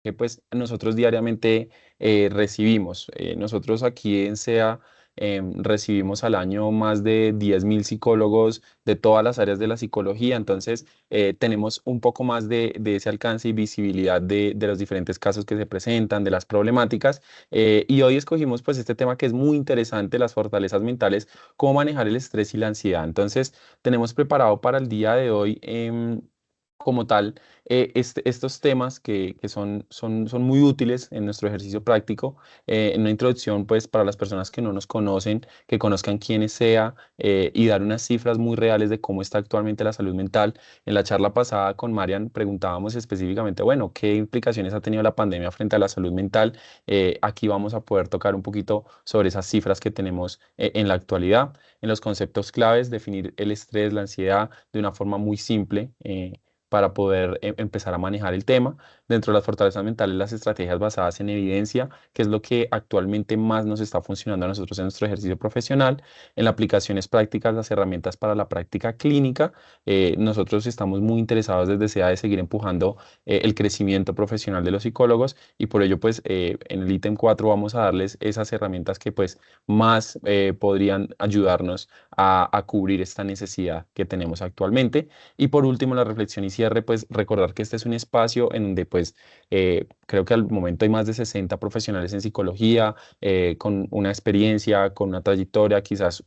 que pues nosotros diariamente recibimos. Nosotros aquí en SEA recibimos al año más de 10.000 psicólogos de todas las áreas de la psicología, entonces tenemos un poco más de ese alcance y visibilidad de los diferentes casos que se presentan, de las problemáticas, y hoy escogimos pues este tema que es muy interesante, las fortalezas mentales, cómo manejar el estrés y la ansiedad. Entonces, tenemos preparado para el día de hoy como tal estos temas que son muy útiles en nuestro ejercicio práctico. En una introducción, pues, para las personas que no nos conocen, que conozcan quiénes sea y dar unas cifras muy reales de cómo está actualmente la salud mental. En la charla pasada con Marian preguntábamos específicamente, bueno, ¿qué implicaciones ha tenido la pandemia frente a la salud mental? Aquí vamos a poder tocar un poquito sobre esas cifras que tenemos en la actualidad. En los conceptos claves, definir el estrés, la ansiedad de una forma muy simple. Para poder empezar a manejar el tema. Dentro de las fortalezas mentales, las estrategias basadas en evidencia, que es lo que actualmente más nos está funcionando a nosotros en nuestro ejercicio profesional. En las aplicaciones prácticas, las herramientas para la práctica clínica. Nosotros estamos muy interesados desde SEA de seguir empujando el crecimiento profesional de los psicólogos y por ello, pues, en el ítem 4 vamos a darles esas herramientas que, pues, más podrían ayudarnos a cubrir esta necesidad que tenemos actualmente. Y por último, la reflexión y cierre, pues recordar que este es un espacio en donde pues creo que al momento hay más de 60 profesionales en psicología, con una experiencia, con una trayectoria, quizás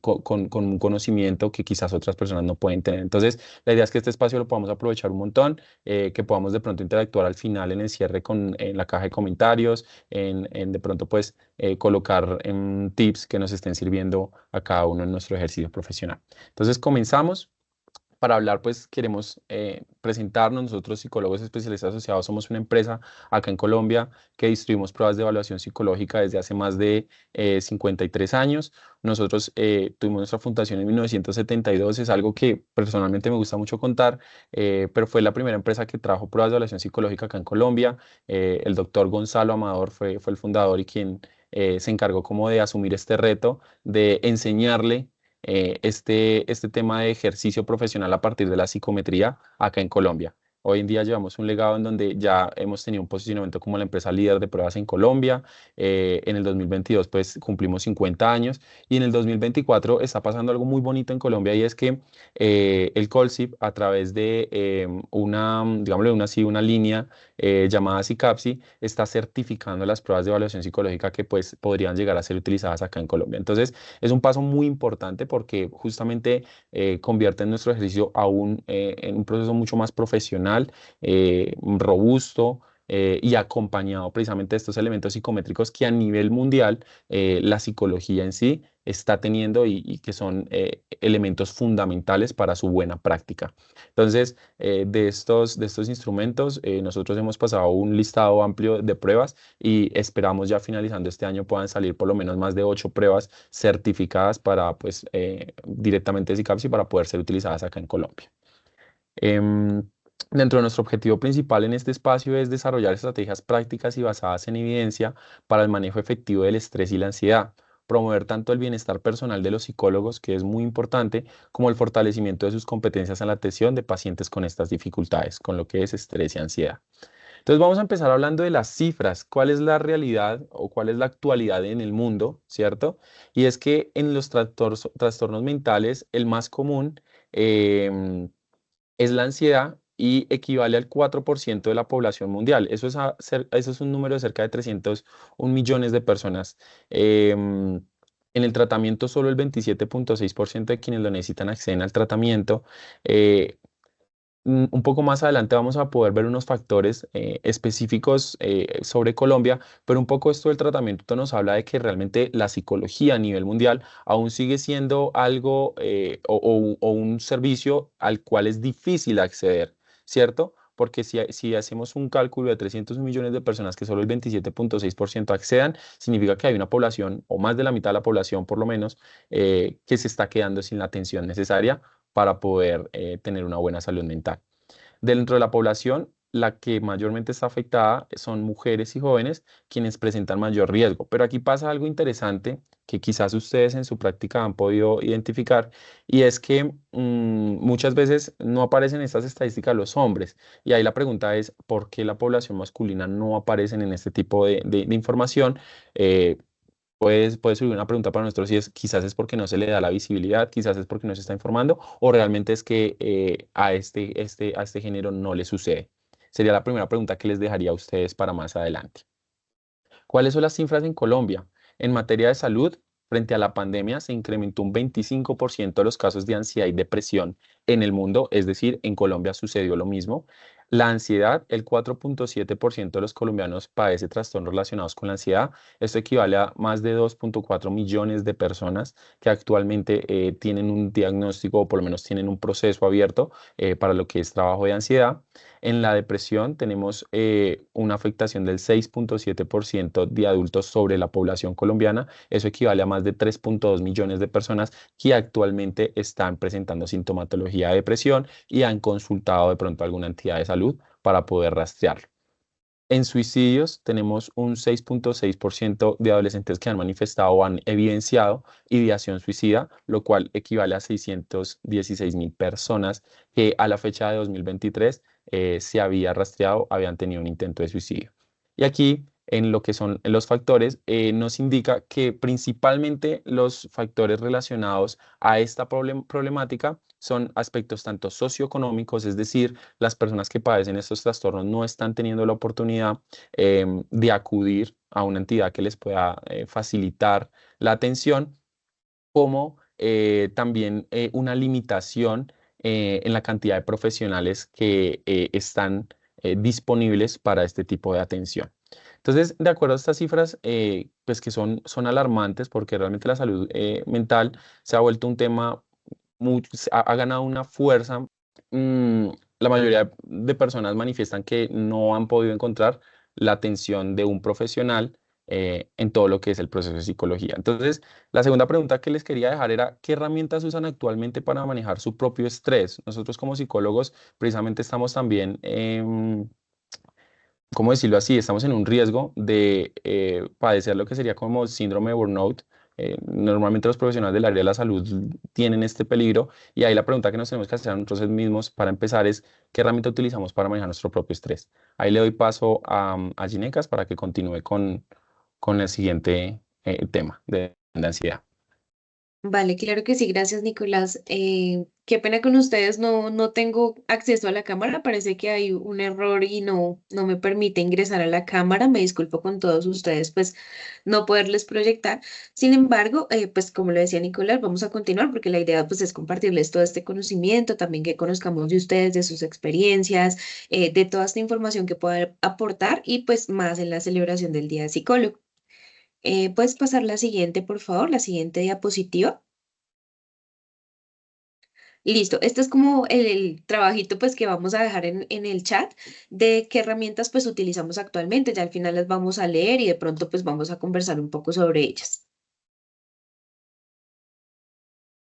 con un conocimiento que quizás otras personas no pueden tener. Entonces, la idea es que este espacio lo podamos aprovechar un montón, que podamos de pronto interactuar al final en el cierre en la caja de comentarios, en de pronto pues colocar tips que nos estén sirviendo a cada uno en nuestro ejercicio profesional. Entonces, comenzamos. Para hablar, pues queremos presentarnos. Nosotros, psicólogos especialistas asociados, somos una empresa acá en Colombia que distribuimos pruebas de evaluación psicológica desde hace más de 53 años. Nosotros tuvimos nuestra fundación en 1972, es algo que personalmente me gusta mucho contar, pero fue la primera empresa que trajo pruebas de evaluación psicológica acá en Colombia. El doctor Gonzalo Amador fue el fundador y quien se encargó como de asumir este reto de enseñarle este tema de ejercicio profesional a partir de la psicometría acá en Colombia. Hoy en día llevamos un legado en donde ya hemos tenido un posicionamiento como la empresa líder de pruebas en Colombia. En el 2022 pues cumplimos 50 años y en el 2024 está pasando algo muy bonito en Colombia y es que el Colsip a través de digámosle una línea llamada SICAPSI está certificando las pruebas de evaluación psicológica que pues podrían llegar a ser utilizadas acá en Colombia. Entonces, es un paso muy importante porque justamente convierte nuestro ejercicio aún en un proceso mucho más profesional, robusto. Y acompañado precisamente de estos elementos psicométricos que a nivel mundial la psicología en sí está teniendo y que son elementos fundamentales para su buena práctica. Entonces, de estos instrumentos, nosotros hemos pasado un listado amplio de pruebas y esperamos ya finalizando este año puedan salir por lo menos más de 8 pruebas certificadas para, pues, directamente de SICAPSI para poder ser utilizadas acá en Colombia. Em, Dentro de nuestro objetivo principal en este espacio es desarrollar estrategias prácticas y basadas en evidencia para el manejo efectivo del estrés y la ansiedad, promover tanto el bienestar personal de los psicólogos, que es muy importante, como el fortalecimiento de sus competencias en la atención de pacientes con estas dificultades, con lo que es estrés y ansiedad. Entonces vamos a empezar hablando de las cifras, cuál es la realidad o cuál es la actualidad en el mundo, ¿cierto? Y es que en los trastornos mentales el más común em, es la ansiedad y equivale al 4% de la población mundial. Eso es un número de cerca de 301 millones de personas. En el tratamiento, solo el 27,6% de quienes lo necesitan acceden al tratamiento. Eh, un poco más adelante vamos a poder ver unos factores específicos sobre Colombia, pero un poco esto del tratamiento nos habla de que realmente la psicología a nivel mundial aún sigue siendo algo o un servicio al cual es difícil acceder, ¿cierto? Porque si hacemos un cálculo de 300 millones de personas que solo el 27,6% accedan, significa que hay una población, o más de la mitad de la población por lo menos, que se está quedando sin la atención necesaria para poder tener una buena salud mental. Dentro de la población, la que mayormente está afectada son mujeres y jóvenes quienes presentan mayor riesgo. Pero aquí pasa algo interesante que quizás ustedes en su práctica han podido identificar, y es que muchas veces no aparecen en estas estadísticas los hombres. Y ahí la pregunta es, ¿por qué la población masculina no aparecen en este tipo de información? Eh, puede subir una pregunta para nosotros, y es quizás es porque no se le da la visibilidad, quizás es porque no se está informando, o realmente es que a este género no le sucede. Sería la primera pregunta que les dejaría a ustedes para más adelante. ¿Cuáles son las cifras en Colombia? En materia de salud, frente a la pandemia, se incrementó un 25% los casos de ansiedad y depresión en el mundo, es decir, en Colombia sucedió lo mismo. La ansiedad, el 4,7% de los colombianos padece trastornos relacionados con la ansiedad. Esto equivale a más de 2,4 millones de personas que actualmente tienen un diagnóstico, o por lo menos tienen un proceso abierto para lo que es trabajo de ansiedad. En la depresión tenemos una afectación del 6,7% de adultos sobre la población colombiana. Eso equivale a más de 3,2 millones de personas que actualmente están presentando sintomatología de depresión y han consultado de pronto alguna entidad de salud para poder rastrearlo. En suicidios tenemos un 6,6% de adolescentes que han manifestado o han evidenciado ideación suicida, lo cual equivale a 616.000 personas que a la fecha de 2023 se había rastreado, habían tenido un intento de suicidio. Y aquí, en lo que son los factores, nos indica que principalmente los factores relacionados a esta problemática son aspectos tanto socioeconómicos, es decir, las personas que padecen estos trastornos no están teniendo la oportunidad de acudir a una entidad que les pueda facilitar la atención, como también una limitación en la cantidad de profesionales que están disponibles para este tipo de atención. Entonces, de acuerdo a estas cifras, pues que son alarmantes, porque realmente la salud mental se ha vuelto un tema, ha ganado una fuerza. mm, la mayoría de personas manifiestan que no han podido encontrar la atención de un profesional en todo lo que es el proceso de psicología. Entonces, la segunda pregunta que les quería dejar era, ¿qué herramientas usan actualmente para manejar su propio estrés? Nosotros como psicólogos precisamente estamos también, ¿cómo decirlo así? Estamos en un riesgo de padecer lo que sería como síndrome de burnout. Normalmente los profesionales del área de la salud tienen este peligro, y ahí la pregunta que nos tenemos que hacer a nosotros mismos para empezar es, ¿qué herramienta utilizamos para manejar nuestro propio estrés? Ahí le doy paso a Ginecas para que continúe con el siguiente tema de ansiedad. Vale, claro que sí, gracias Nicolás. Qué pena con ustedes, no tengo acceso a la cámara, parece que hay un error y no me permite ingresar a la cámara, me disculpo con todos ustedes, pues no poderles proyectar. Sin embargo, pues como lo decía Nicolás, vamos a continuar porque la idea pues es compartirles todo este conocimiento, también que conozcamos de ustedes, de sus experiencias, de toda esta información que pueda aportar y pues más en la celebración del Día del Psicólogo. ¿Puedes pasar la siguiente, por favor, la siguiente diapositiva? Listo, este es como el trabajito pues que vamos a dejar en el chat de qué herramientas pues utilizamos actualmente. Ya al final las vamos a leer y de pronto pues vamos a conversar un poco sobre ellas.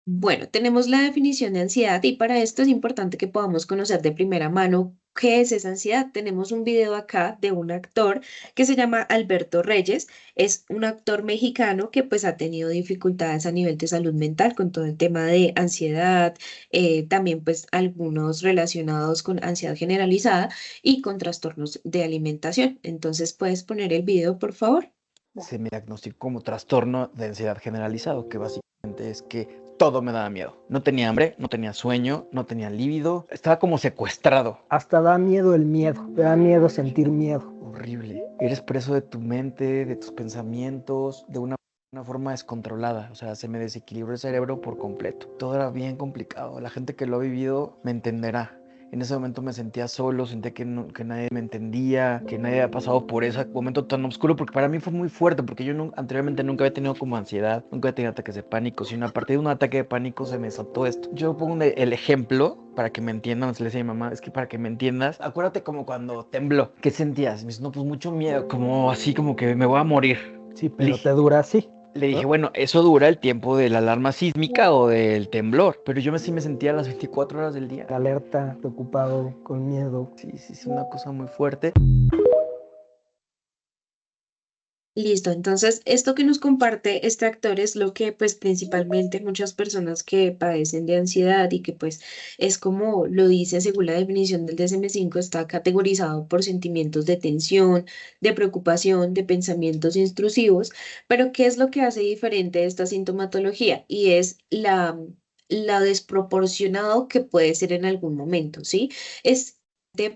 Bueno, tenemos la definición de ansiedad y para esto es importante que podamos conocer de primera mano qué es esa ansiedad. Tenemos un video acá de un actor que se llama Alberto Reyes. Es un actor mexicano que pues ha tenido dificultades a nivel de salud mental con todo el tema de ansiedad, también pues algunos relacionados con ansiedad generalizada y con trastornos de alimentación. Entonces, ¿puedes poner el video, por favor? Se me diagnosticó como trastorno de ansiedad generalizado, que básicamente es que todo me daba miedo. No tenía hambre, no tenía sueño, no tenía líbido, estaba como secuestrado. Hasta da miedo el miedo, te da miedo sentir miedo. Horrible. Eres preso de tu mente, de tus pensamientos, de una forma descontrolada. O sea, se me desequilibró el cerebro por completo. Todo era bien complicado. La gente que lo ha vivido me entenderá. En ese momento me sentía solo, sentía que nadie me entendía, que nadie había pasado por ese momento tan oscuro, porque para mí fue muy fuerte, porque yo anteriormente nunca había tenido como ansiedad, nunca había tenido ataques de pánico, sino a partir de un ataque de pánico se me soltó esto. Yo pongo el ejemplo para que me entiendan, le decía a mi mamá, es que para que me entiendas, acuérdate como cuando tembló, ¿qué sentías? Me dice, no, pues mucho miedo, como así como que me voy a morir. Sí, pero te dura así. Le dije, ¿no? bueno, eso dura el tiempo de la alarma sísmica o del temblor, pero yo sí me sentía las 24 horas del día. Alerta, preocupado, con miedo. Sí, sí, sí, una cosa muy fuerte. Listo, entonces esto que nos comparte este actor es lo que pues principalmente muchas personas que padecen de ansiedad y que pues es como lo dice según la definición del DSM-5, está categorizado por sentimientos de tensión, de preocupación, de pensamientos intrusivos, pero ¿qué es lo que hace diferente esta sintomatología? Y es la desproporcionado que puede ser en algún momento, ¿sí? Es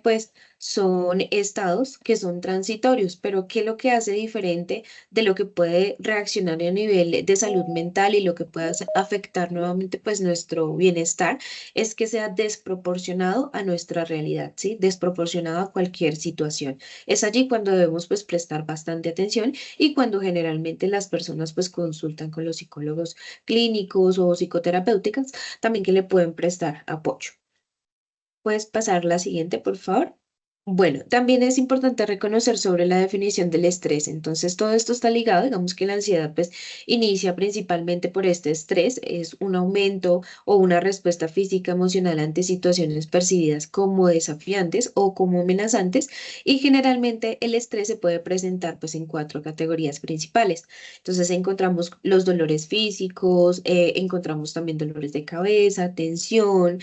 pues son estados que son transitorios, pero ¿qué es lo que hace diferente de lo que puede reaccionar a nivel de salud mental y lo que puede afectar nuevamente pues nuestro bienestar? Es que sea desproporcionado a nuestra realidad, ¿sí? Desproporcionado a cualquier situación. Es allí cuando debemos pues prestar bastante atención y cuando generalmente las personas pues consultan con los psicólogos clínicos o psicoterapéuticas también que le pueden prestar apoyo. ¿Puedes pasar la siguiente, por favor? Bueno, también es importante reconocer sobre la definición del estrés. Entonces, todo esto está ligado, digamos que la ansiedad pues inicia principalmente por este estrés, es un aumento o una respuesta física emocional ante situaciones percibidas como desafiantes o como amenazantes y generalmente el estrés se puede presentar pues en cuatro categorías principales. Entonces, encontramos los dolores físicos, encontramos también dolores de cabeza, tensión,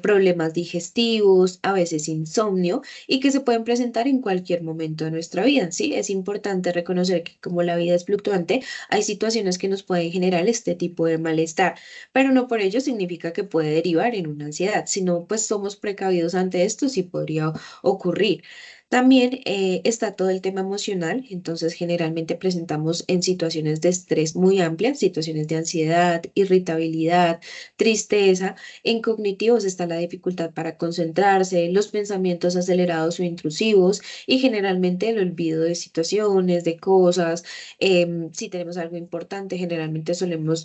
problemas digestivos, a veces insomnio y que se pueden presentar en cualquier momento de nuestra vida, ¿sí? Es importante reconocer que como la vida es fluctuante, hay situaciones que nos pueden generar este tipo de malestar, pero no por ello significa que puede derivar en una ansiedad, sino pues somos precavidos ante esto, sí podría ocurrir. También está todo el tema emocional, entonces generalmente presentamos en situaciones de estrés muy amplias, situaciones de ansiedad, irritabilidad, tristeza. En cognitivos está la dificultad para concentrarse, los pensamientos acelerados o intrusivos y generalmente el olvido de situaciones, de cosas. Si tenemos algo importante, generalmente solemos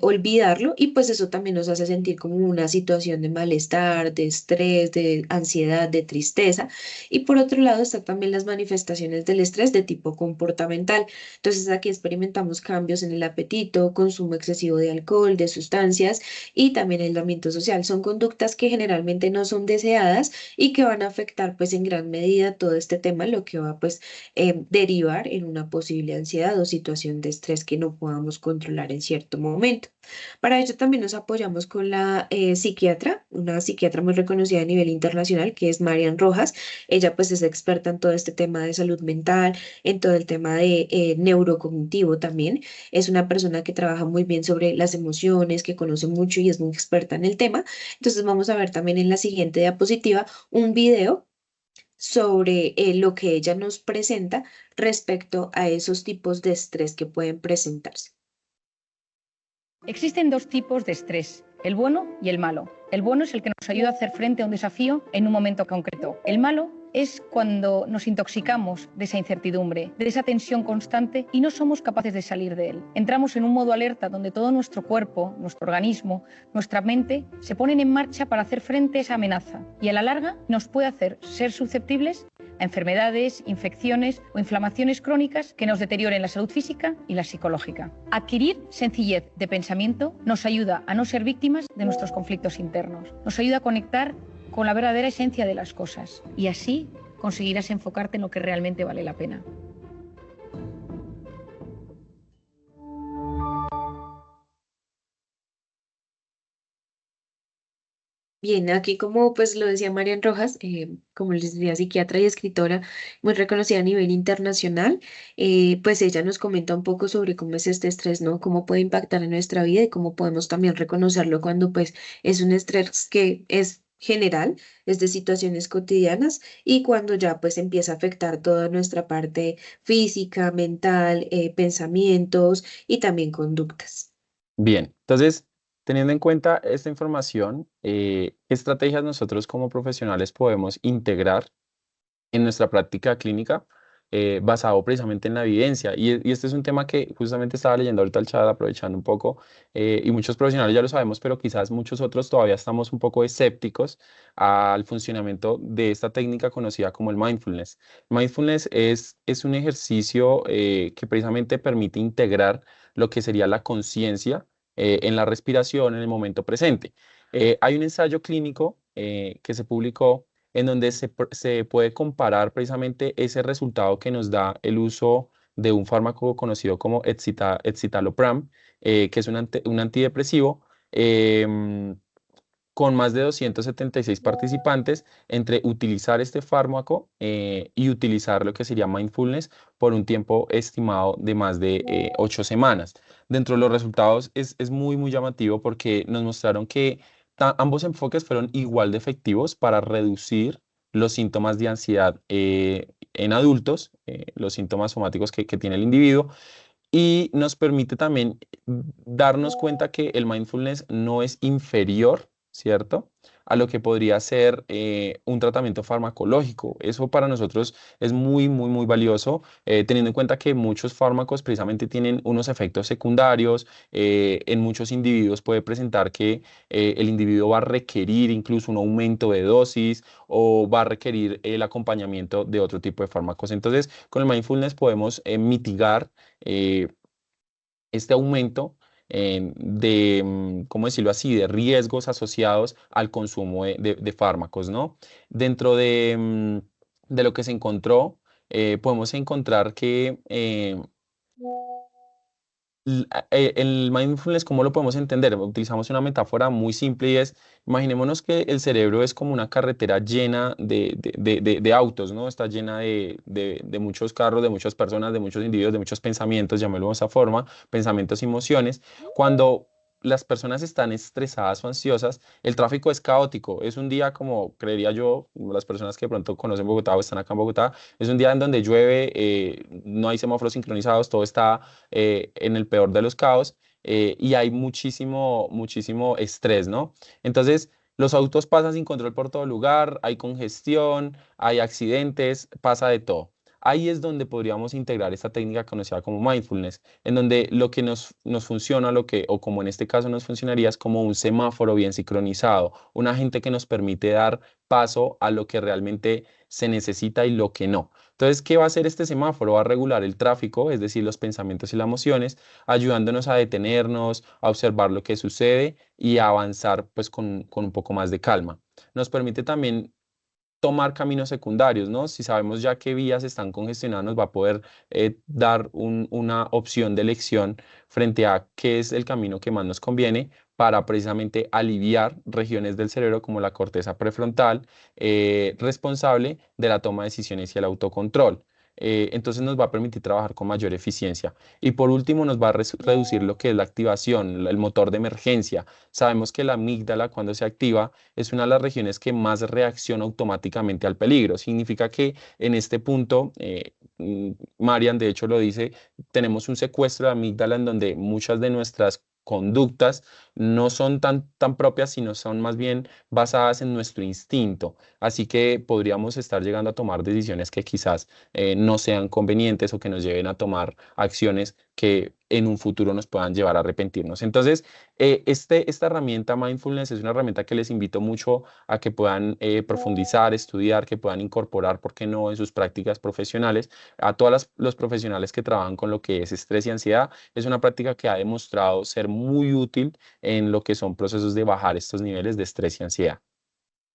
olvidarlo y pues eso también nos hace sentir como una situación de malestar, de estrés, de ansiedad, de tristeza. Y por otro lado está también las manifestaciones del estrés de tipo comportamental. Entonces aquí experimentamos cambios en el apetito, consumo excesivo de alcohol, de sustancias y también aislamiento social. Son conductas que generalmente no son deseadas y que van a afectar pues en gran medida todo este tema, lo que va pues derivar en una posible ansiedad o situación de estrés que no podamos controlar en cierto momento. Para ello también nos apoyamos con la psiquiatra, una psiquiatra muy reconocida a nivel internacional que es Marian Rojas. Ella pues es experta en todo este tema de salud mental, en todo el tema de neurocognitivo también. Es una persona que trabaja muy bien sobre las emociones, que conoce mucho y es muy experta en el tema. Entonces vamos a ver también en la siguiente diapositiva un video sobre lo que ella nos presenta respecto a esos tipos de estrés que pueden presentarse. Existen dos tipos de estrés, el bueno y el malo. El bueno es el que nos ayuda a hacer frente a un desafío en un momento concreto. El malo es cuando nos intoxicamos de esa incertidumbre, de esa tensión constante y no somos capaces de salir de él. Entramos en un modo alerta donde todo nuestro cuerpo, nuestro organismo, nuestra mente se ponen en marcha para hacer frente a esa amenaza y a la larga nos puede hacer ser susceptibles a enfermedades, infecciones o inflamaciones crónicas que nos deterioren la salud física y la psicológica. Adquirir sencillez de pensamiento nos ayuda a no ser víctimas de nuestros conflictos internos, nos ayuda a conectar con la verdadera esencia de las cosas y así conseguirás enfocarte en lo que realmente vale la pena. Bien, aquí como pues lo decía Marian Rojas, como les decía, psiquiatra y escritora muy reconocida a nivel internacional, pues ella nos comenta un poco sobre cómo es este estrés, ¿no? Cómo puede impactar en nuestra vida y cómo podemos también reconocerlo cuando pues es un estrés que es general, es de situaciones cotidianas y cuando ya pues empieza a afectar toda nuestra parte física, mental, pensamientos y también conductas. Bien, entonces, teniendo en cuenta esta información, ¿qué estrategias nosotros como profesionales podemos integrar en nuestra práctica clínica basado precisamente en la evidencia? Y este es un tema que justamente estaba leyendo ahorita el chat, aprovechando un poco, y muchos profesionales ya lo sabemos, pero quizás muchos otros todavía estamos un poco escépticos al funcionamiento de esta técnica conocida como el mindfulness. Mindfulness es un ejercicio que precisamente permite integrar lo que sería la conciencia en la respiración en el momento presente. Hay un ensayo clínico que se publicó en donde se puede comparar precisamente ese resultado que nos da el uso de un fármaco conocido como escitalopram, que es un antidepresivo, em, con más de 276 participantes entre utilizar este fármaco y utilizar lo que sería mindfulness por un tiempo estimado de más de 8 semanas. Dentro de los resultados es muy, muy llamativo porque nos mostraron que ambos enfoques fueron igual de efectivos para reducir los síntomas de ansiedad en adultos, los síntomas somáticos que tiene el individuo, y nos permite también darnos cuenta que el mindfulness no es inferior, ¿cierto?, a lo que podría ser un tratamiento farmacológico. Eso para nosotros es muy, muy, muy valioso, teniendo en cuenta que muchos fármacos precisamente tienen unos efectos secundarios. En muchos individuos puede presentar que el individuo va a requerir incluso un aumento de dosis o va a requerir el acompañamiento de otro tipo de fármacos. Entonces, con el mindfulness podemos mitigar eh, este aumento ¿cómo decirlo así?, de riesgos asociados al consumo de fármacos, ¿no? Dentro de lo que se encontró, podemos encontrar que el mindfulness, ¿cómo lo podemos entender? Utilizamos una metáfora muy simple y es, imaginémonos que el cerebro es como una carretera llena de autos, ¿no? Está llena de muchos carros, de muchas personas, de muchos individuos, de muchos pensamientos, llamémoslo de esa forma, pensamientos y emociones. Cuando las personas están estresadas o ansiosas, el tráfico es caótico. Es un día como, creería yo, las personas que de pronto conocen Bogotá o están acá en Bogotá, es un día en donde llueve, no hay semáforos sincronizados, todo está en el peor de los caos, y hay muchísimo, muchísimo estrés, ¿no? Entonces, los autos pasan sin control por todo lugar, hay congestión, hay accidentes, pasa de todo. Ahí es donde podríamos integrar esta técnica conocida como mindfulness, en donde lo que nos funciona, o como en este caso nos funcionaría, es como un semáforo bien sincronizado, un agente que nos permite dar paso a lo que realmente se necesita y lo que no. Entonces, ¿qué va a hacer este semáforo? Va a regular el tráfico, es decir, los pensamientos y las emociones, ayudándonos a detenernos, a observar lo que sucede y a avanzar pues con un poco más de calma. Nos permite también tomar caminos secundarios, ¿no? Si sabemos ya qué vías están congestionadas, nos va a poder dar una opción de elección frente a qué es el camino que más nos conviene para precisamente aliviar regiones del cerebro como la corteza prefrontal, responsable de la toma de decisiones y el autocontrol. Entonces nos va a permitir trabajar con mayor eficiencia. Y por último, nos va a reducir lo que es la activación, el motor de emergencia. Sabemos que la amígdala, cuando se activa, es una de las regiones que más reacciona automáticamente al peligro. Significa que en este punto, Marian de hecho lo dice, tenemos un secuestro de amígdala en donde muchas de nuestras conductas no son tan propias, sino son más bien basadas en nuestro instinto. Así que podríamos estar llegando a tomar decisiones que quizás no sean convenientes o que nos lleven a tomar acciones que en un futuro nos puedan llevar a arrepentirnos. Entonces, esta herramienta mindfulness es una herramienta que les invito mucho a que puedan profundizar, estudiar, que puedan incorporar, ¿por qué no?, en sus prácticas profesionales. A todos los profesionales que trabajan con lo que es estrés y ansiedad, es una práctica que ha demostrado ser muy útil en lo que son procesos de bajar estos niveles de estrés y ansiedad.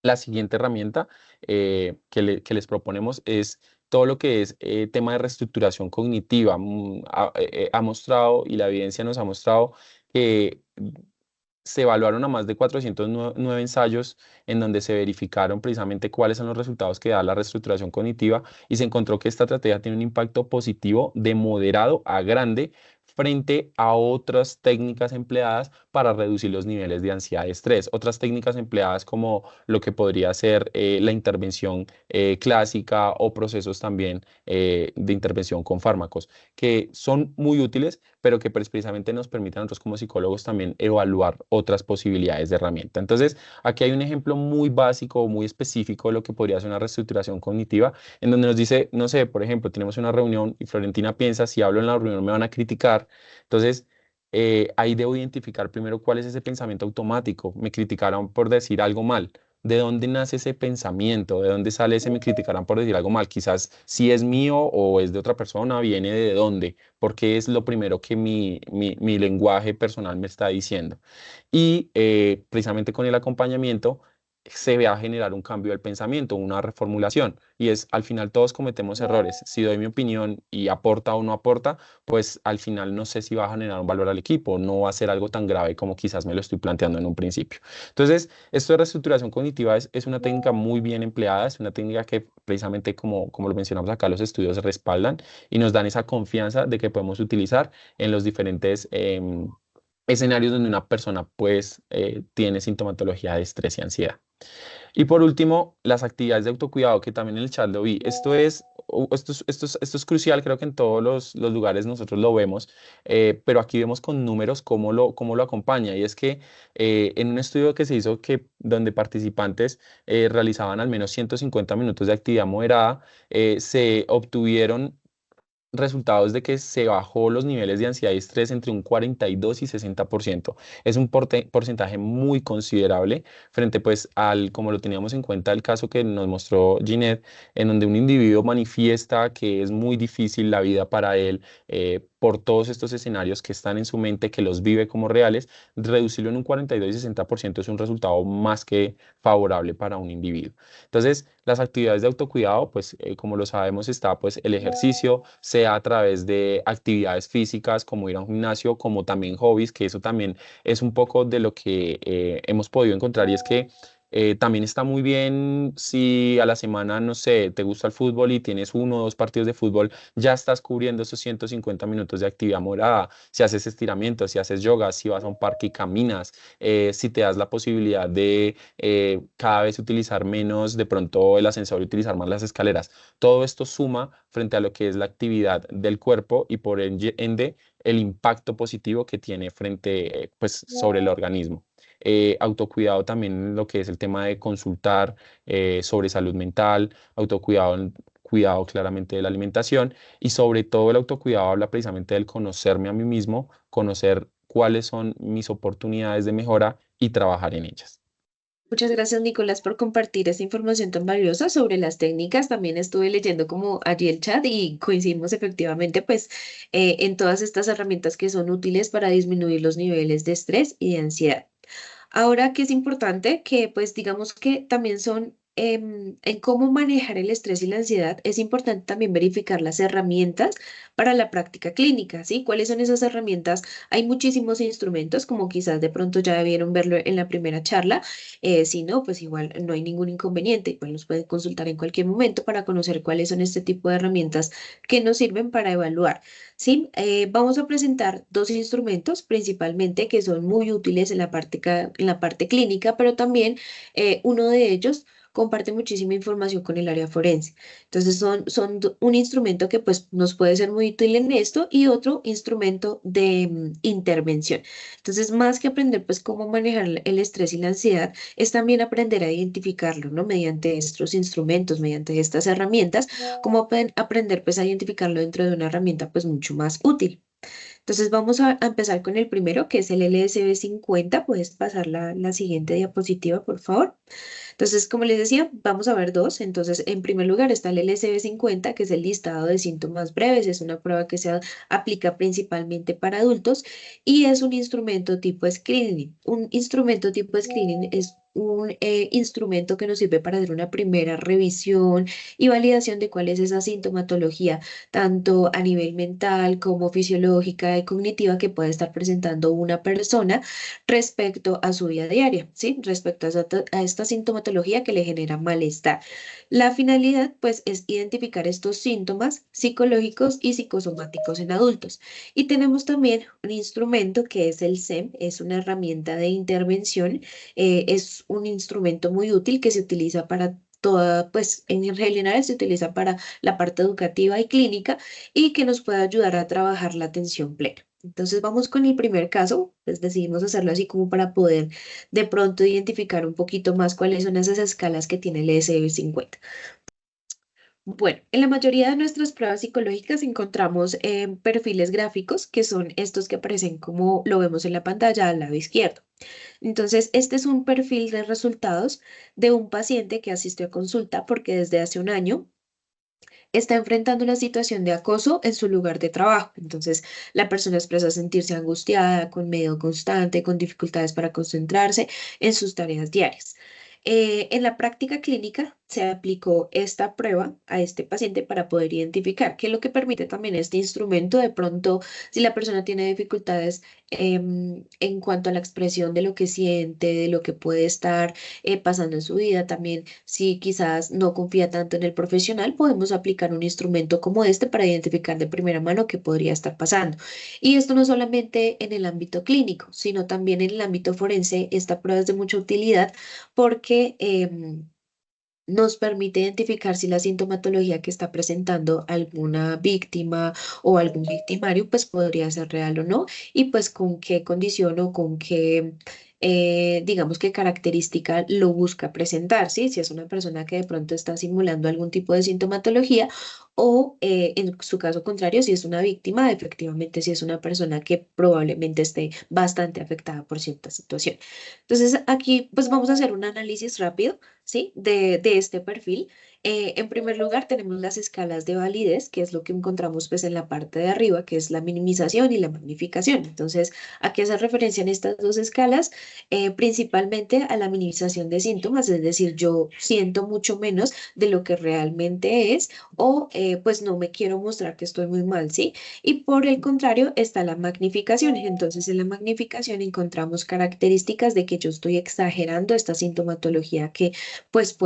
La siguiente herramienta que les proponemos es todo lo que es tema de reestructuración cognitiva. Ha mostrado y la evidencia nos ha mostrado que se evaluaron a más de 409 ensayos en donde se verificaron precisamente cuáles son los resultados que da la reestructuración cognitiva y se encontró que esta estrategia tiene un impacto positivo de moderado a grande frente a otras técnicas empleadas para reducir los niveles de ansiedad y estrés. Otras técnicas empleadas como lo que podría ser la intervención clásica o procesos también de intervención con fármacos, que son muy útiles, pero que precisamente nos permiten a nosotros como psicólogos también evaluar otras posibilidades de herramienta. Entonces, aquí hay un ejemplo muy básico, muy específico de lo que podría ser una reestructuración cognitiva, en donde nos dice, no sé, por ejemplo, tenemos una reunión y Florentina piensa, si hablo en la reunión me van a criticar. Entonces, ahí debo identificar primero cuál es ese pensamiento automático. Me criticaron por decir algo mal. de dónde nace ese pensamiento, de dónde sale ese me criticarán por decir algo mal, quizás si es mío o es de otra persona, viene de dónde, porque es lo primero que mi lenguaje personal me está diciendo. Y precisamente con el acompañamiento se va a generar un cambio del pensamiento, una reformulación. Y es, al final todos cometemos errores. Si doy mi opinión y aporta o no aporta, pues al final no sé si va a generar un valor al equipo, no va a ser algo tan grave como quizás me lo estoy planteando en un principio. Entonces, esto de reestructuración cognitiva es una técnica muy bien empleada, es una técnica que precisamente como lo mencionamos acá, los estudios respaldan y nos dan esa confianza de que podemos utilizar en los diferentes escenarios donde una persona pues tiene sintomatología de estrés y ansiedad. Y por último, las actividades de autocuidado, que también en el chat lo vi. Esto es crucial, creo que en todos los lugares nosotros lo vemos, pero aquí vemos con números cómo lo acompaña. Y es que en un estudio que se hizo donde participantes realizaban al menos 150 minutos de actividad moderada, se obtuvieron resultados de que se bajó los niveles de ansiedad y estrés entre un 42 y 60%. Es un porcentaje muy considerable frente pues como lo teníamos en cuenta el caso que nos mostró Ginette, en donde un individuo manifiesta que es muy difícil la vida para él por todos estos escenarios que están en su mente, que los vive como reales. Reducirlo en un 42 y 60% es un resultado más que favorable para un individuo. Entonces, las actividades de autocuidado, pues como lo sabemos, está pues el ejercicio, sea a través de actividades físicas como ir a un gimnasio, como también hobbies, que eso también es un poco de lo que hemos podido encontrar, y es que también está muy bien si a la semana, no sé, te gusta el fútbol y tienes 1 o 2 partidos de fútbol, ya estás cubriendo esos 150 minutos de actividad moderada. Si haces estiramientos, si haces yoga, si vas a un parque y caminas, si te das la posibilidad de cada vez utilizar menos de pronto el ascensor y utilizar más las escaleras. Todo esto suma frente a lo que es la actividad del cuerpo y por ende el impacto positivo que tiene frente, pues, sobre el organismo. Autocuidado también en lo que es el tema de consultar sobre salud mental, autocuidado, cuidado claramente de la alimentación, y sobre todo el autocuidado habla precisamente del conocerme a mí mismo, conocer cuáles son mis oportunidades de mejora y trabajar en ellas. Muchas gracias, Nicolás, por compartir esta información tan valiosa sobre las técnicas. También estuve leyendo como allí el chat y coincidimos efectivamente pues en todas estas herramientas que son útiles para disminuir los niveles de estrés y de ansiedad. Ahora que es importante que pues digamos que también son en cómo manejar el estrés y la ansiedad, es importante también verificar las herramientas para la práctica clínica, ¿sí? ¿Cuáles son esas herramientas? Hay muchísimos instrumentos, como quizás de pronto ya debieron verlo en la primera charla. Si no, pues igual no hay ningún inconveniente. Igual nos pueden consultar en cualquier momento para conocer cuáles son este tipo de herramientas que nos sirven para evaluar. Sí, vamos a presentar dos instrumentos principalmente que son muy útiles en en la parte clínica, pero también uno de ellos comparte muchísima información con el área forense. Entonces un instrumento que pues nos puede ser muy útil en esto y otro instrumento de intervención. Entonces, más que aprender pues cómo manejar el estrés y la ansiedad, es también aprender a identificarlo, ¿no? Mediante estos instrumentos, mediante estas herramientas, cómo pueden aprender pues a identificarlo dentro de una herramienta pues mucho más útil. Entonces vamos a empezar con el primero, que es el LSB50. Puedes pasar la siguiente diapositiva, por favor. Entonces, como les decía, vamos a ver dos. Entonces, en primer lugar está el LSB50, que es el listado de síntomas breves. Es una prueba que se aplica principalmente para adultos y es un instrumento tipo screening. Un instrumento tipo screening es un instrumento que nos sirve para hacer una primera revisión y validación de cuál es esa sintomatología, tanto a nivel mental como fisiológica y cognitiva que puede estar presentando una persona respecto a su vida diaria, ¿sí? Respecto a esta sintomatología que le genera malestar. La finalidad, pues, es identificar estos síntomas psicológicos y psicosomáticos en adultos. Y tenemos también un instrumento que es el SEM, es una herramienta de intervención, es un instrumento muy útil que se utiliza para toda, pues en general se utiliza para la parte educativa y clínica y que nos puede ayudar a trabajar la atención plena. Entonces vamos con el primer caso, pues decidimos hacerlo así como para poder de pronto identificar un poquito más cuáles son esas escalas que tiene el ESB 50. Bueno, en la mayoría de nuestras pruebas psicológicas encontramos perfiles gráficos que son estos que aparecen como lo vemos en la pantalla al lado izquierdo. Entonces, este es un perfil de resultados de un paciente que asistió a consulta porque desde hace un año está enfrentando una situación de acoso en su lugar de trabajo. Entonces, la persona expresa sentirse angustiada, con miedo constante, con dificultades para concentrarse en sus tareas diarias. En la práctica clínica se aplicó esta prueba a este paciente para poder identificar, que es lo que permite también este instrumento. De pronto, si la persona tiene dificultades en cuanto a la expresión de lo que siente, de lo que puede estar pasando en su vida, también si quizás no confía tanto en el profesional, podemos aplicar un instrumento como este para identificar de primera mano qué podría estar pasando. Y esto no solamente en el ámbito clínico, sino también en el ámbito forense. Esta prueba es de mucha utilidad porque nos permite identificar si la sintomatología que está presentando alguna víctima o algún victimario pues podría ser real o no, y pues con qué condición o con qué, digamos, qué característica lo busca presentar, ¿sí? Si es una persona que de pronto está simulando algún tipo de sintomatología o en su caso contrario, si es una víctima, efectivamente si es una persona que probablemente esté bastante afectada por cierta situación. Entonces aquí pues vamos a hacer un análisis rápido, ¿sí? De este perfil. En primer lugar, tenemos las escalas de validez, que es lo que encontramos pues en la parte de arriba, que es la minimización y la magnificación. Entonces, ¿a qué hace referencia en estas dos escalas? Principalmente a la minimización de síntomas, es decir, yo siento mucho menos de lo que realmente es o pues no me quiero mostrar que estoy muy mal, ¿sí? Y por el contrario está la magnificación. Entonces, en la magnificación encontramos características de que yo estoy exagerando esta sintomatología que pues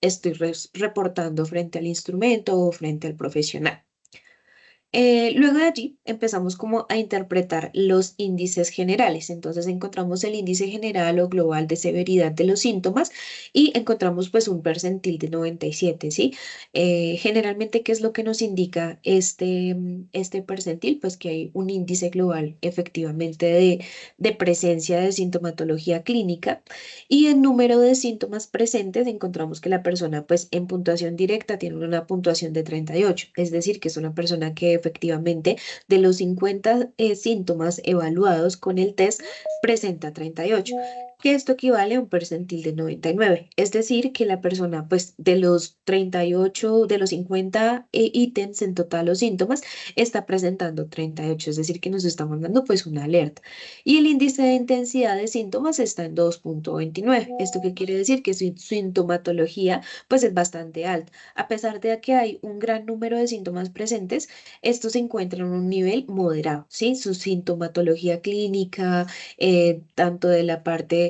estoy reportando frente al instrumento o frente al profesional. Luego de allí empezamos como a interpretar los índices generales. Entonces encontramos el índice general o global de severidad de los síntomas y encontramos pues un percentil de 97, ¿sí? Generalmente, ¿qué es lo que nos indica este percentil? Pues que hay un índice global efectivamente de presencia de sintomatología clínica, y en número de síntomas presentes encontramos que la persona pues en puntuación directa tiene una puntuación de 38, es decir, que es una persona que efectivamente de los 50 síntomas evaluados con el test presenta 38, que esto equivale a un percentil de 99, es decir, que la persona pues de los 38, de los 50 ítems en total los síntomas, está presentando 38, es decir, que nos está mandando pues una alerta. Y el índice de intensidad de síntomas está en 2,29. ¿Esto qué quiere decir? Que su sintomatología pues es bastante alta. A pesar de que hay un gran número de síntomas presentes, estos se encuentran en un nivel moderado, ¿sí? Su sintomatología clínica, tanto de la parte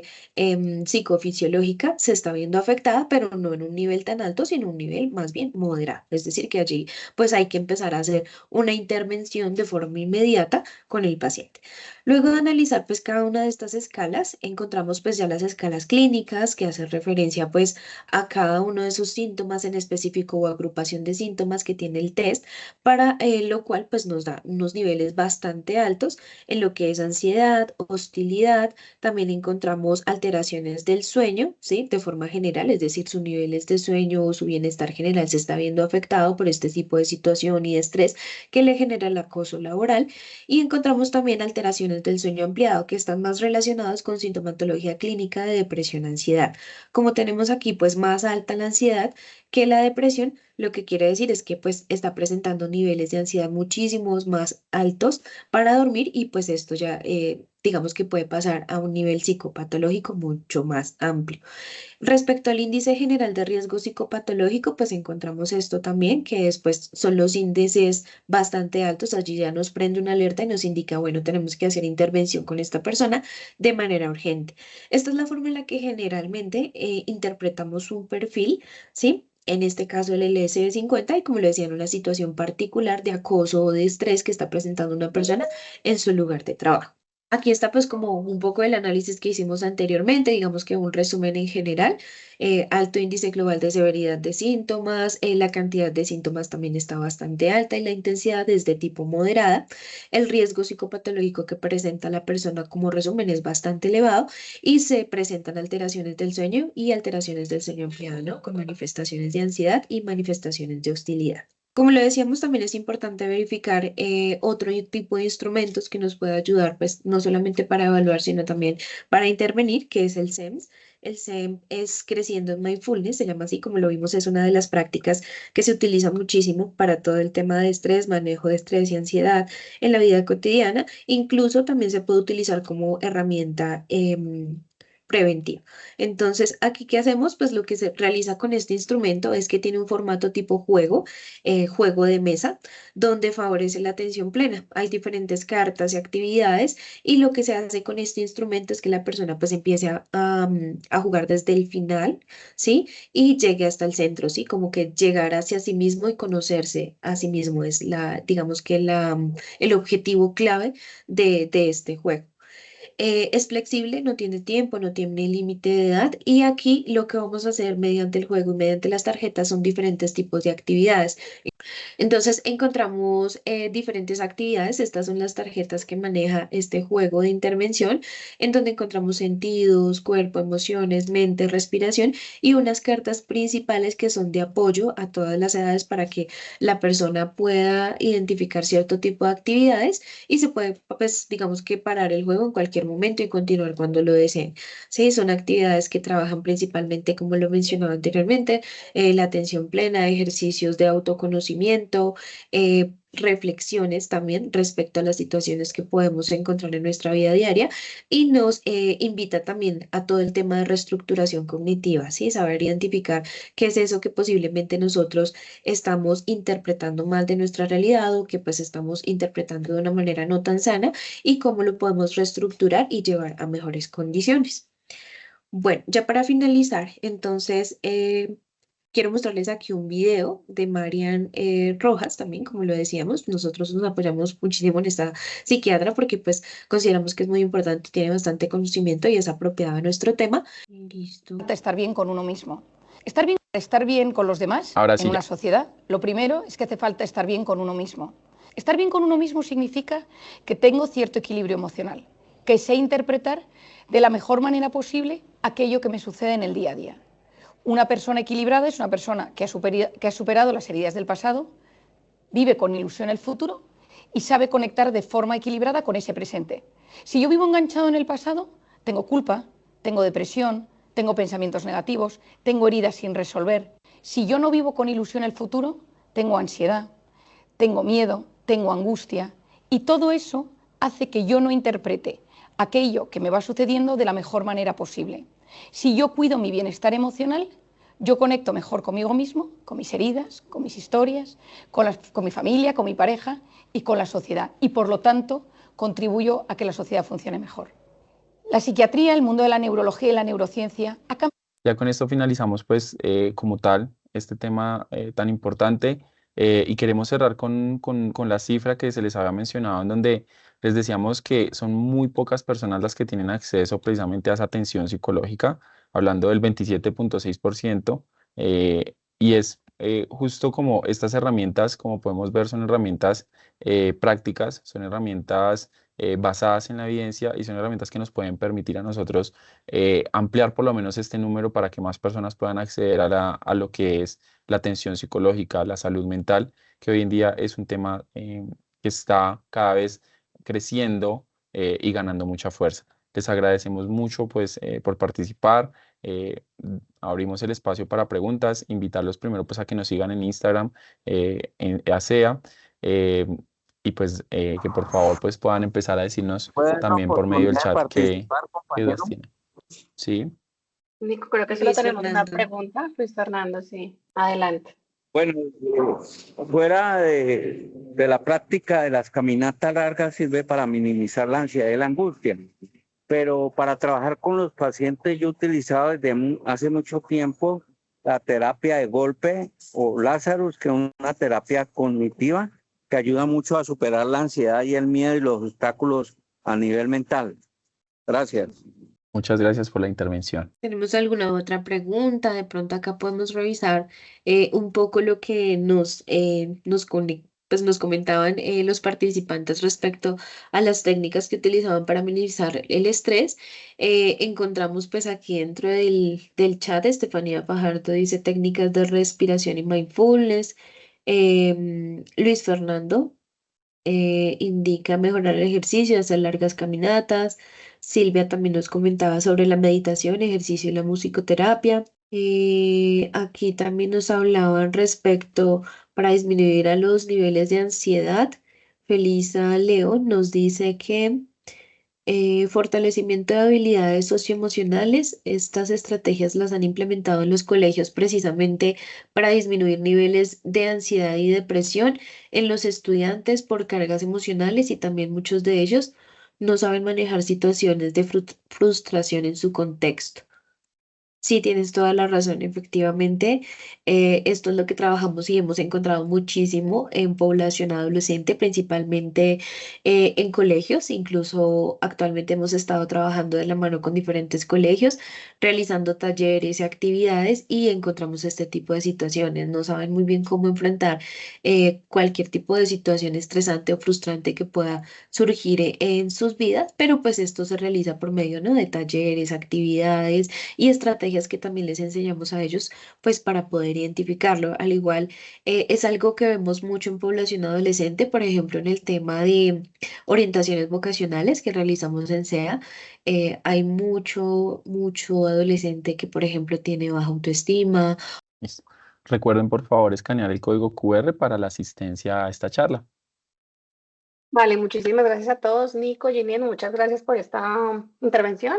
psicofisiológica, se está viendo afectada, pero no en un nivel tan alto, sino un nivel más bien moderado. Es decir, que allí pues hay que empezar a hacer una intervención de forma inmediata con el paciente. Luego de analizar pues cada una de estas escalas, encontramos pues ya las escalas clínicas que hacen referencia pues a cada uno de sus síntomas en específico o agrupación de síntomas que tiene el test, para lo cual pues nos da unos niveles bastante altos en lo que es ansiedad, hostilidad. También encontramos alteraciones del sueño, ¿sí? De forma general, es decir, sus niveles de sueño o su bienestar general se está viendo afectado por este tipo de situación y de estrés que le genera el acoso laboral. Y encontramos también alteraciones del sueño ampliado que están más relacionadas con sintomatología clínica de depresión, ansiedad. Como tenemos aquí pues más alta la ansiedad que la depresión, lo que quiere decir es que pues está presentando niveles de ansiedad muchísimos más altos para dormir, y pues esto ya digamos que puede pasar a un nivel psicopatológico mucho más amplio. Respecto al índice general de riesgo psicopatológico, pues encontramos esto también, que después son los índices bastante altos. Allí ya nos prende una alerta y nos indica, bueno, tenemos que hacer intervención con esta persona de manera urgente. Esta es la forma en la que generalmente interpretamos un perfil, ¿sí? En este caso el LSD-50, y como le decía, en una situación particular de acoso o de estrés que está presentando una persona en su lugar de trabajo. Aquí está pues como un poco del análisis que hicimos anteriormente, digamos que un resumen en general, alto índice global de severidad de síntomas, la cantidad de síntomas también está bastante alta y la intensidad es de tipo moderada, el riesgo psicopatológico que presenta la persona como resumen es bastante elevado y se presentan alteraciones del sueño y alteraciones del sueño ampliado, ¿no? Con manifestaciones de ansiedad y manifestaciones de hostilidad. Como lo decíamos, también es importante verificar otro tipo de instrumentos que nos pueda ayudar, pues no solamente para evaluar, sino también para intervenir, que es el SEMS. El SEM es Creciendo en Mindfulness, se llama así, como lo vimos, es una de las prácticas que se utiliza muchísimo para todo el tema de estrés, manejo de estrés y ansiedad en la vida cotidiana. Incluso también se puede utilizar como herramienta preventiva. Entonces, aquí, ¿qué hacemos? Pues lo que se realiza con este instrumento es que tiene un formato tipo juego, juego de mesa, donde favorece la atención plena. Hay diferentes cartas y actividades y lo que se hace con este instrumento es que la persona pues empiece a jugar desde el final, ¿sí? Y llegue hasta el centro, ¿sí? Como que llegar hacia sí mismo y conocerse a sí mismo es digamos que el objetivo clave de este juego. Es flexible, no tiene tiempo, no tiene límite de edad y aquí lo que vamos a hacer mediante el juego y mediante las tarjetas son diferentes tipos de actividades. Entonces encontramos diferentes actividades. Estas son las tarjetas que maneja este juego de intervención, en donde encontramos sentidos, cuerpo, emociones, mente, respiración y unas cartas principales que son de apoyo a todas las edades para que la persona pueda identificar cierto tipo de actividades y se puede, pues, digamos que parar el juego en cualquier momento y continuar cuando lo deseen. Sí, son actividades que trabajan principalmente, como lo mencionaba anteriormente, la atención plena, ejercicios de autoconocimiento, reflexiones también respecto a las situaciones que podemos encontrar en nuestra vida diaria y nos invita también a todo el tema de reestructuración cognitiva, ¿sí? Saber identificar qué es eso que posiblemente nosotros estamos interpretando mal de nuestra realidad o que pues estamos interpretando de una manera no tan sana y cómo lo podemos reestructurar y llevar a mejores condiciones. Bueno, ya para finalizar, entonces, quiero mostrarles aquí un video de Marian Rojas también, como lo decíamos. Nosotros nos apoyamos muchísimo en esta psiquiatra porque pues consideramos que es muy importante, tiene bastante conocimiento y es apropiada a nuestro tema. Listo. Estar bien con uno mismo. Estar bien con los demás Ahora en sí, una ya. sociedad, lo primero es que hace falta estar bien con uno mismo. Estar bien con uno mismo significa que tengo cierto equilibrio emocional, que sé interpretar de la mejor manera posible aquello que me sucede en el día a día. Una persona equilibrada es una persona que ha superado las heridas del pasado, vive con ilusión el futuro y sabe conectar de forma equilibrada con ese presente. Si yo vivo enganchado en el pasado, tengo culpa, tengo depresión, tengo pensamientos negativos, tengo heridas sin resolver. Si yo no vivo con ilusión el futuro, tengo ansiedad, tengo miedo, tengo angustia y todo eso hace que yo no interprete aquello que me va sucediendo de la mejor manera posible. Si yo cuido mi bienestar emocional, yo conecto mejor conmigo mismo, con mis heridas, con mis historias, con mi familia, con mi pareja y con la sociedad. Y por lo tanto, contribuyo a que la sociedad funcione mejor. La psiquiatría, el mundo de la neurología y la neurociencia ha cambiado. Ya con esto finalizamos pues como tal este tema tan importante y queremos cerrar con la cifra que se les había mencionado en donde les decíamos que son muy pocas personas las que tienen acceso precisamente a esa atención psicológica, hablando del 27.6% y es justo como estas herramientas, como podemos ver, son herramientas prácticas, son herramientas basadas en la evidencia y son herramientas que nos pueden permitir a nosotros ampliar por lo menos este número para que más personas puedan acceder a lo que es la atención psicológica, la salud mental, que hoy en día es un tema que está cada vez creciendo y ganando mucha fuerza. Les agradecemos mucho pues, por participar. Abrimos el espacio para preguntas. Invitarlos primero pues, a que nos sigan en Instagram, en ASEA. Y pues que por favor pues, puedan empezar a decirnos ¿Puede la también por medio del oportunidad de chat participar, qué dudas compañero? tienen. Sí. Nico, creo que solo Luis tenemos una Fernando. pregunta. Luis Fernando, sí. Adelante. Bueno, fuera de la práctica de las caminatas largas sirve para minimizar la ansiedad y la angustia, pero para trabajar con los pacientes yo he utilizado desde hace mucho tiempo la terapia de golpe o Lazarus, que es una terapia cognitiva que ayuda mucho a superar la ansiedad y el miedo y los obstáculos a nivel mental. Gracias. Muchas gracias por la intervención. ¿Tenemos alguna otra pregunta? De pronto acá podemos revisar un poco lo que nos comentaban los participantes respecto a las técnicas que utilizaban para minimizar el estrés. Encontramos pues aquí dentro del chat, Estefanía Fajardo dice técnicas de respiración y mindfulness. Luis Fernando indica mejorar el ejercicio, hacer largas caminatas. Silvia también nos comentaba sobre la meditación, ejercicio y la musicoterapia. Aquí también nos hablaban respecto para disminuir a los niveles de ansiedad. Felisa León nos dice que fortalecimiento de habilidades socioemocionales. Estas estrategias las han implementado en los colegios precisamente para disminuir niveles de ansiedad y depresión en los estudiantes por cargas emocionales y también muchos de ellos no saben manejar situaciones de frustración en su contexto. Sí, tienes toda la razón, efectivamente. Esto es lo que trabajamos y hemos encontrado muchísimo en población adolescente, principalmente en colegios. Incluso actualmente hemos estado trabajando de la mano con diferentes colegios, realizando talleres y actividades y encontramos este tipo de situaciones. No saben muy bien cómo enfrentar cualquier tipo de situación estresante o frustrante que pueda surgir en sus vidas, pero pues esto se realiza por medio, ¿no?, de talleres, actividades y estrategias que también les enseñamos a ellos, pues para poder identificarlo. Al igual, es algo que vemos mucho en población adolescente, por ejemplo, en el tema de orientaciones vocacionales que realizamos en SEA. Hay mucho adolescente que, por ejemplo, tiene baja autoestima. Listo. Recuerden, por favor, escanear el código QR para la asistencia a esta charla. Vale, muchísimas gracias a todos. Nico, Jenny, muchas gracias por esta intervención.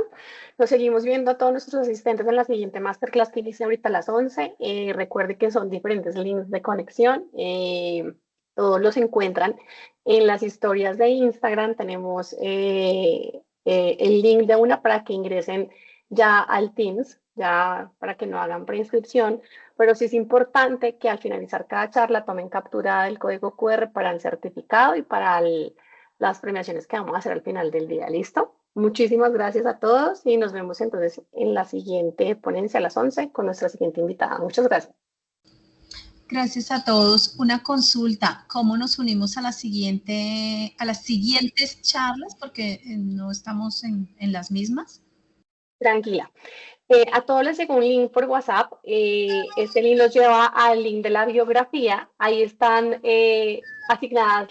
Nos seguimos viendo a todos nuestros asistentes en la siguiente masterclass que inicia ahorita a las 11. Recuerde que son diferentes links de conexión. Todos los encuentran en las historias de Instagram. Tenemos el link de una para que ingresen ya al Teams, ya para que no hagan preinscripción. Pero sí es importante que al finalizar cada charla tomen captura del código QR para el certificado y para las premiaciones que vamos a hacer al final del día. ¿Listo? Muchísimas gracias a todos y nos vemos entonces en la siguiente ponencia a las 11 con nuestra siguiente invitada. Muchas gracias. Gracias a todos. Una consulta, ¿cómo nos unimos a las siguientes charlas? Porque no estamos en las mismas. Tranquila. A todos les llegó un link por WhatsApp. Este link los lleva al link de la biografía. Ahí están asignadas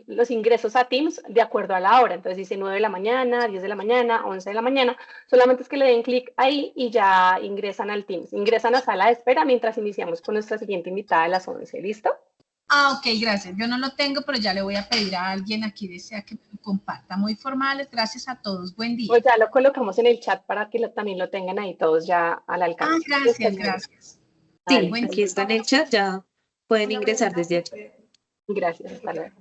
los ingresos a Teams de acuerdo a la hora. Entonces dice 9 de la mañana, 10 de la mañana, 11 de la mañana. Solamente es que le den clic ahí y ya ingresan al Teams. Ingresan a sala de espera mientras iniciamos con nuestra siguiente invitada a las 11. ¿Listo? Ah, ok, gracias. Yo no lo tengo, pero ya le voy a pedir a alguien aquí desea que me lo comparta. Muy formales. Gracias a todos. Buen día. Pues ya lo colocamos en el chat para que también lo tengan ahí todos ya al alcance. Ah, gracias, gracias. Sí, aquí está en el chat, ya pueden ingresar desde aquí. Gracias, hasta luego.